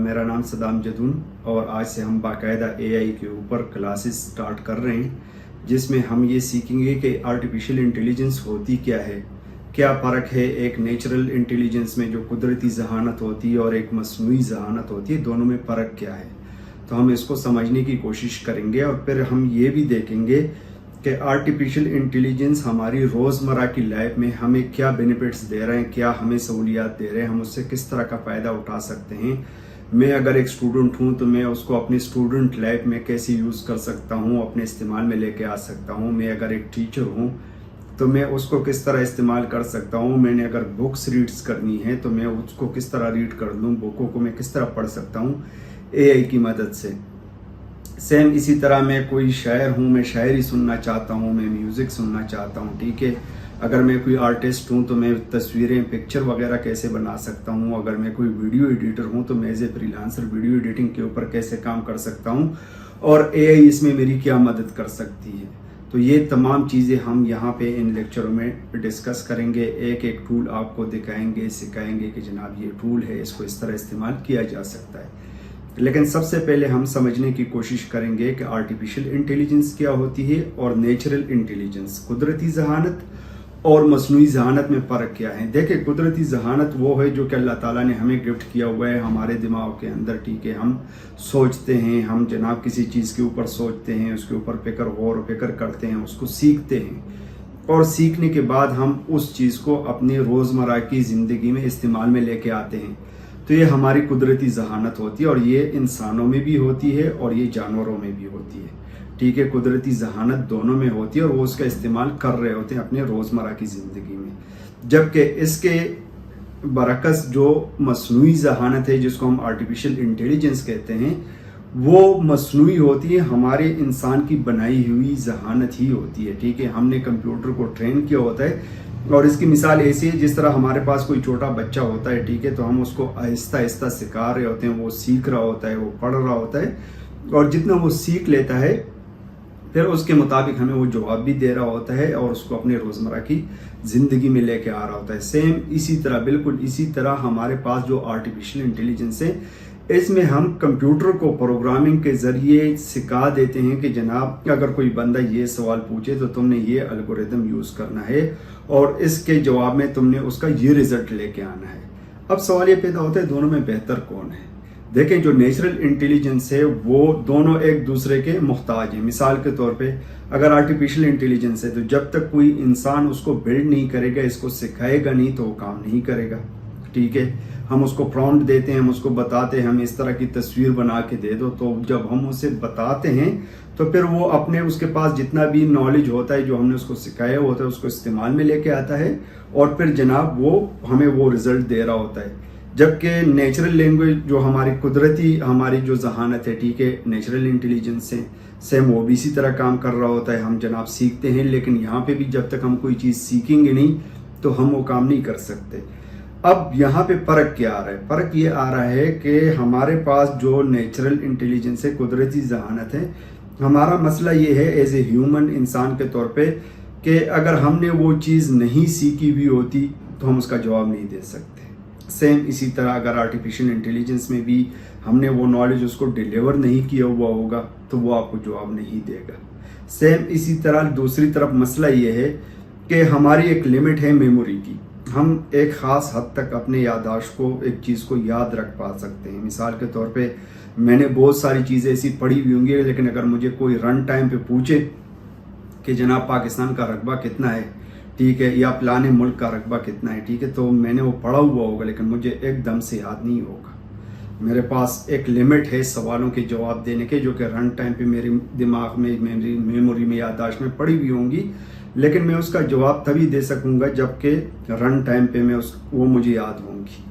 मेरा नाम सदाम जदून और आज से हम बाकायदा एआई के ऊपर क्लासेस स्टार्ट कर रहे हैं, जिसमें हम ये सीखेंगे कि आर्टिफिशियल इंटेलिजेंस होती क्या है, क्या फ़र्क है एक नेचुरल इंटेलिजेंस में जो कुदरती जहानत होती है और एक मसनूई जहानत होती है, दोनों में फ़र्क क्या है। तो हम इसको समझने की कोशिश करेंगे और फिर हम ये भी देखेंगे कि आर्टिफिशियल इंटेलिजेंस हमारी रोज़मर्रा की लाइफ में हमें क्या बेनिफिट्स दे रहे हैं, क्या हमें सहूलियात दे रहे हैं, हम उससे किस तरह का फ़ायदा उठा सकते हैं। मैं अगर एक स्टूडेंट हूं तो मैं उसको अपनी स्टूडेंट लाइफ में कैसे यूज़ कर सकता हूं, अपने इस्तेमाल में लेके आ सकता हूं। मैं अगर एक टीचर हूं तो मैं उसको किस तरह इस्तेमाल कर सकता हूं। मैंने अगर बुक्स रीड्स करनी है तो मैं उसको किस तरह रीड कर लूँ, बुकों को मैं किस तरह पढ़ सकता हूँ एआई की मदद से। सेम इसी तरह मैं कोई शायर हूँ, मैं शायरी सुनना चाहता हूँ, मैं म्यूज़िक सुनना चाहता हूँ, ठीक है। अगर मैं कोई आर्टिस्ट हूँ तो मैं तस्वीरें, पिक्चर वगैरह कैसे बना सकता हूँ। अगर मैं कोई वीडियो एडिटर हूँ तो मैं as a freelancer video editing के ऊपर कैसे काम कर सकता हूँ और एआई इसमें मेरी क्या मदद कर सकती है। तो ये तमाम चीज़ें हम यहाँ पे इन लेक्चरों में डिस्कस करेंगे। एक एक टूल आपको दिखाएंगे, सिखाएंगे कि जनाब ये टूल है, इसको इस तरह इस्तेमाल किया जा सकता है। लेकिन सबसे पहले हम समझने की कोशिश करेंगे कि आर्टिफिशियल इंटेलिजेंस क्या होती है और नेचुरल इंटेलिजेंस, कुदरती जहानत और मसनूई जहानत में फ़र्क क्या है। देखिए, कुदरती जहानत वो है जो कि अल्लाह ताला ने हमें गिफ्ट किया हुआ है हमारे दिमाग के अंदर, ठीक है। हम सोचते हैं, हम जनाब किसी चीज़ के ऊपर सोचते हैं, उसके ऊपर फिक्र करते हैं, उसको सीखते हैं और सीखने के बाद हम उस चीज़ को अपनी रोज़मर्रा की ज़िंदगी में इस्तेमाल में लेके आते हैं। तो ये हमारी कुदरती जहानत होती है और ये इंसानों में भी होती है और ये जानवरों में भी होती है, ठीक है। कुदरती जहानत दोनों में होती है और वो उसका इस्तेमाल कर रहे होते हैं अपने रोज़मर्रा की ज़िंदगी में। जबकि इसके बरकस जो मसनूई जहानत है, जिसको हम आर्टिफिशियल इंटेलिजेंस कहते हैं, वो मसनूई होती है, हमारे इंसान की बनाई हुई जहानत ही होती है, ठीक है। हमने कंप्यूटर को ट्रेन किया होता है और इसकी मिसाल ऐसी है जिस तरह हमारे पास कोई छोटा बच्चा होता है, ठीक है, तो हम उसको आहिस्ता आहिस्ता सिखा रहे होते हैं, वो सीख रहा होता है, वो पढ़ रहा होता है और जितना वो सीख लेता है फिर उसके मुताबिक हमें वो जवाब भी दे रहा होता है और उसको अपने रोज़मर्रा की ज़िंदगी में लेके आ रहा होता है। सेम इसी तरह, बिल्कुल इसी तरह हमारे पास जो आर्टिफिशियल इंटेलिजेंस है, इसमें हम कंप्यूटर को प्रोग्रामिंग के ज़रिए सिखा देते हैं कि जनाब अगर कोई बंदा ये सवाल पूछे तो तुमने ये एल्गोरिदम यूज़ करना है और इसके जवाब में तुमने उसका ये रिज़ल्ट लेके आना है। अब सवाल ये पैदा होता है, दोनों में बेहतर कौन है। देखें, जो नेचुरल इंटेलिजेंस है वो दोनों एक दूसरे के मुहताज हैं। मिसाल के तौर पे अगर आर्टिफिशियल इंटेलिजेंस है तो जब तक कोई इंसान उसको बिल्ड नहीं करेगा, इसको सिखाएगा नहीं, तो वो काम नहीं करेगा, ठीक है। हम उसको प्रॉम्प्ट देते हैं, हम उसको बताते हैं, हम इस तरह की तस्वीर बना के दे दो, तो जब हम उसे बताते हैं तो फिर वो अपने, उसके पास जितना भी नॉलेज होता है जो हमने उसको सिखाया होता है, उसको इस्तेमाल में लेके आता है और फिर जनाब वो हमें वो रिजल्ट दे रहा होता है। जबकि नेचुरल लैंग्वेज जो हमारी कुदरती, हमारी जो जहानत है, ठीक है, नेचुरल इंटेलिजेंस से सेम वो भी इसी तरह काम कर रहा होता है। हम जनाब सीखते हैं, लेकिन यहाँ पे भी जब तक हम कोई चीज़ सीखेंगे नहीं तो हम वो काम नहीं कर सकते। अब यहाँ पे फ़र्क क्या आ रहा है? फ़र्क ये आ रहा है कि हमारे पास जो नेचुरल इंटेलिजेंस है, कुदरती जहानत है, हमारा मसला ये है एज ए ह्यूमन, इंसान के तौर पे, कि अगर हमने वो चीज़ नहीं सीखी हुई होती तो हम उसका जवाब नहीं दे सकते। सेम इसी तरह अगर आर्टिफिशियल इंटेलिजेंस में भी हमने वो नॉलेज उसको डिलीवर नहीं किया हुआ होगा तो वो आपको जवाब नहीं देगा। सेम इसी तरह दूसरी तरफ मसला ये है कि हमारी एक लिमिट है मेमोरी की। हम एक ख़ास हद तक अपने याददाश्त को, एक चीज़ को याद रख पा सकते हैं। मिसाल के तौर पे मैंने बहुत सारी चीज़ें ऐसी पढ़ी हुई होंगी, लेकिन अगर मुझे कोई रन टाइम पे पूछे कि जनाब पाकिस्तान का रकबा कितना है, ठीक है, या प्लान मुल्क का रकबा कितना है, ठीक है, तो मैंने वो पढ़ा हुआ होगा लेकिन मुझे एकदम से याद नहीं होगा। मेरे पास एक लिमिट है सवालों के जवाब देने के, जो कि रन टाइम पे मेरे दिमाग में, मेरी मेमोरी में, याददाश्त में पड़ी हुई होंगी, लेकिन मैं उसका जवाब तभी दे सकूंगा जबकि रन टाइम पे वो मुझे याद होंगी।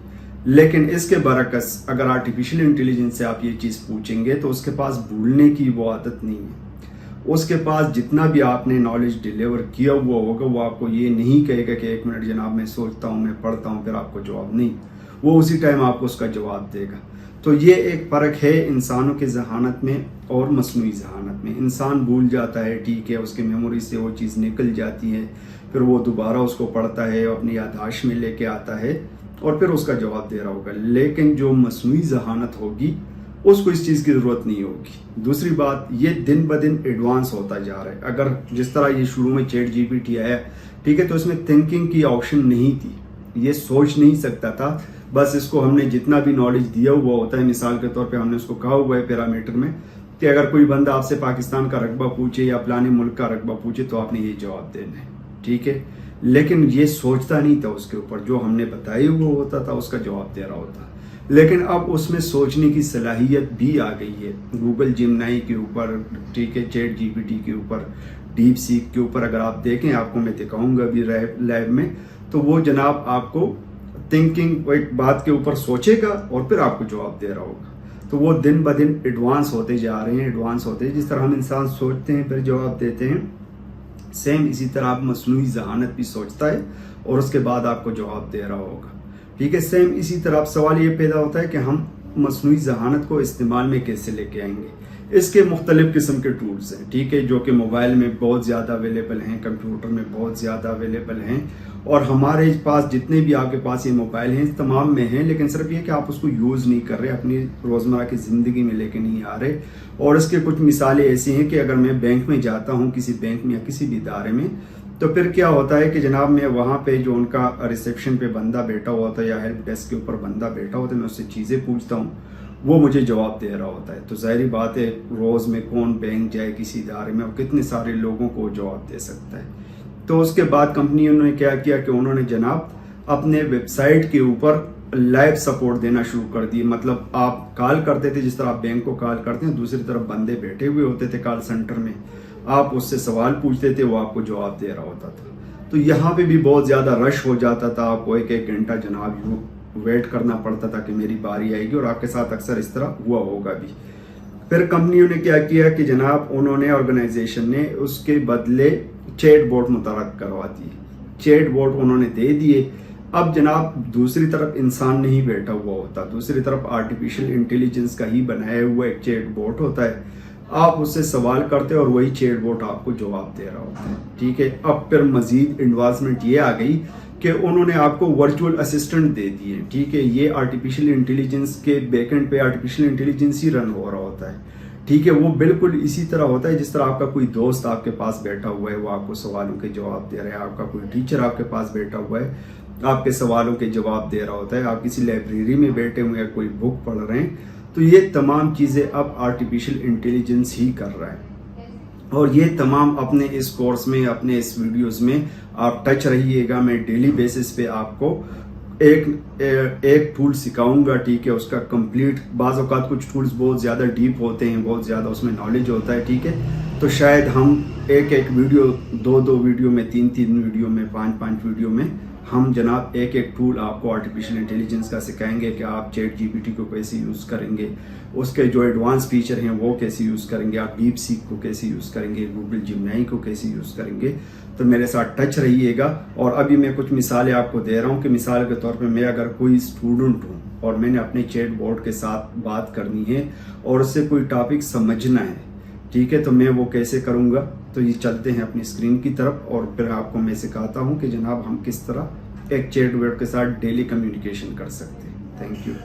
लेकिन इसके बरकस अगर आर्टिफिशियल इंटेलिजेंस से आप ये चीज़ पूछेंगे तो उसके पास भूलने की वो आदत नहीं है। उसके पास जितना भी आपने नॉलेज डिलीवर किया हुआ होगा वो आपको ये नहीं कहेगा कि एक मिनट जनाब मैं सोचता हूँ, मैं पढ़ता हूँ, फिर आपको जवाब नहीं, वो उसी टाइम आपको उसका जवाब देगा। तो ये एक फ़र्क है इंसानों के जहानत में और मसनूई जहानत में। इंसान भूल जाता है, ठीक है, उसके मेमोरी से वो चीज़ निकल जाती है, फिर वो दोबारा उसको पढ़ता है, अपनी याददाश्त में लेके आता है اور پھر اس کا جواب دے رہا ہوگا. لیکن جو مصنوعی ذہانت ہوگی اس کو اس چیز کی ضرورت نہیں ہوگی. دوسری بات، یہ دن بدن ایڈوانس ہوتا جا رہا ہے. اگر جس طرح یہ شروع میں چیٹ جی پی ٹی آیا، ٹھیک ہے، تو اس میں تھنکنگ کی آپشن نہیں تھی، یہ سوچ نہیں سکتا تھا. بس اس کو ہم نے جتنا بھی نالج دیا ہوا ہوتا ہے، مثال کے طور پہ ہم نے اس کو کہا ہوا ہے پیرامیٹر میں کہ اگر کوئی بندہ آپ سے پاکستان کا رقبہ پوچھے یا پلانے ملک کا رقبہ پوچھے تو آپ نے یہ جواب دینا ہے، ٹھیک ہے. لیکن یہ سوچتا نہیں تھا، اس کے اوپر جو ہم نے بتایا ہوا ہوتا تھا اس کا جواب دے رہا ہوتا. لیکن اب اس میں سوچنے کی صلاحیت بھی آ گئی ہے. گوگل جیمنائی کے اوپر، ٹھیک ہے، چیٹ جی پی ٹی کے اوپر، ڈیپ سیک کے اوپر اگر آپ دیکھیں، آپ کو میں دکھاؤں گا ابھی لیب میں، تو وہ جناب آپ کو تھنکنگ ایک بات کے اوپر سوچے گا اور پھر آپ کو جواب دے رہا ہوگا. تو وہ دن بدن ایڈوانس ہوتے جا رہے ہیں، ایڈوانس ہوتے ہیں. جس طرح ہم انسان سوچتے ہیں پھر جواب دیتے ہیں، سیم اسی طرح آپ مصنوعی ذہانت بھی سوچتا ہے اور اس کے بعد آپ کو جواب دے رہا ہوگا، ٹھیک ہے. سیم اسی طرح اب سوال یہ پیدا ہوتا ہے کہ ہم مصنوعی ذہانت کو استعمال میں کیسے لے کے آئیں گے. اس کے مختلف قسم کے ٹولز ہیں، ٹھیک ہے، جو کہ موبائل میں بہت زیادہ اویلیبل ہیں، کمپیوٹر میں بہت زیادہ اویلیبل ہیں، اور ہمارے پاس جتنے بھی آپ کے پاس یہ موبائل ہیں تمام میں ہیں. لیکن صرف یہ کہ آپ اس کو یوز نہیں کر رہے، اپنی روزمرہ کی زندگی میں لے کے نہیں آ رہے. اور اس کے کچھ مثالیں ایسی ہیں کہ اگر میں بینک میں جاتا ہوں، کسی بینک میں یا کسی بھی ادارے میں، تو پھر کیا ہوتا ہے کہ جناب میں وہاں پہ جو ان کا ریسیپشن پہ بندہ بیٹھا ہوا ہوتا ہے یا ہیلپ ڈیسک کے اوپر بندہ بیٹھا ہوتا ہے، میں اس سے چیزیں پوچھتا ہوں، وہ مجھے جواب دے رہا ہوتا ہے. تو ظاہری بات ہے روز میں کون بینک جائے کسی ادارے میں اور کتنے سارے لوگوں کو جواب دے سکتا ہے. تو اس کے بعد کمپنیوں نے کیا کیا کہ انہوں نے جناب اپنے ویب سائٹ کے اوپر لائیو سپورٹ دینا شروع کر دی. مطلب آپ کال کرتے تھے، جس طرح آپ بینک کو کال کرتے ہیں، دوسری طرف بندے بیٹھے ہوئے ہوتے تھے کال سینٹر میں، آپ اس سے سوال پوچھتے تھے، وہ آپ کو جواب دے رہا ہوتا تھا. تو یہاں پہ بھی بہت زیادہ رش ہو جاتا تھا، آپ کو ایک گھنٹہ جناب یوں ویٹ کرنا پڑتا تھا کہ میری باری آئے گی، اور آپ کے ساتھ اکثر اس طرح ہوا ہوگا بھی. پھر کمپنیوں نے کیا کیا کہ جناب انہوں نے، آرگنائزیشن نے اس کے بدلے چیٹ بوٹ متعارف کروا دیے. چیٹ بوٹ انہوں نے دے دیے. اب جناب دوسری طرف انسان نہیں بیٹھا ہوا ہوتا، دوسری طرف آرٹیفیشل انٹیلیجنس کا ہی بنایا ہوا ایک چیٹ بوٹ ہوتا ہے. آپ اس سے سوال کرتے اور وہی چیٹ بوٹ آپ کو جواب دے رہا ہوتا ہے، ٹھیک ہے. اب پھر مزید ایڈوانسمنٹ یہ آ گئی کہ انہوں نے آپ کو ورچوئل اسسٹنٹ دے دیے، ٹھیک ہے. یہ آرٹیفیشل انٹیلیجنس کے بیک اینڈ پہ آرٹیفیشل انٹیلیجنس ہی رن ہو رہا ہوتا ہے، ٹھیک ہے. وہ بالکل اسی طرح ہوتا ہے جس طرح آپ کا کوئی دوست آپ کے پاس بیٹھا ہوا ہے، وہ آپ کو سوالوں کے جواب دے رہا ہے. آپ کا کوئی ٹیچر آپ کے پاس بیٹھا ہوا ہے، آپ کے سوالوں کے جواب دے رہا ہوتا ہے. آپ کسی لائبریری میں بیٹھے ہوئے ہیں، کوئی بک پڑھ رہے ہیں، تو یہ تمام چیزیں اب آرٹیفیشل انٹیلیجنس ہی کر رہا ہے. اور یہ تمام اپنے اس کورس میں، اپنے اس ویڈیوز میں آپ ٹچ رہیے گا. میں ڈیلی بیسس پہ آپ کو ایک ٹول سکھاؤں گا، ٹھیک ہے. اس کا کمپلیٹ، بعض اوقات کچھ ٹولز بہت زیادہ ڈیپ ہوتے ہیں، بہت زیادہ اس میں نالج ہوتا ہے، ٹھیک ہے. تو شاید ہم ایک ویڈیو، دو ویڈیو میں، تین ویڈیو میں، پانچ ویڈیو میں ہم جناب ایک ٹول آپ کو آرٹیفیشل انٹیلیجنس کا سکھائیں گے کہ آپ چیٹ جی پی ٹی کو کیسے یوز کریں گے، اس کے جو ایڈوانس فیچر ہیں وہ کیسے یوز کریں گے، آپ ڈیپ سیک کو کیسے یوز کریں گے، گوگل جیمنائی کو کیسے یوز کریں گے. تو میرے ساتھ ٹچ رہیے گا. اور ابھی میں کچھ مثالیں آپ کو دے رہا ہوں کہ مثال کے طور پہ میں اگر کوئی اسٹوڈنٹ ہوں اور میں نے اپنے چیٹ بوٹ کے ساتھ بات کرنی ہے اور اس سے کوئی ٹاپک سمجھنا ہے، ٹھیک ہے، تو میں وہ کیسے کروں گا. تو یہ چلتے ہیں اپنی اسکرین کی طرف اور پھر آپ کو میں سکھاتا ہوں کہ جناب ہم کس طرح ایک چیٹ بوٹ کے ساتھ ڈیلی کمیونیکیشن کر سکتے ہیں. Thank you.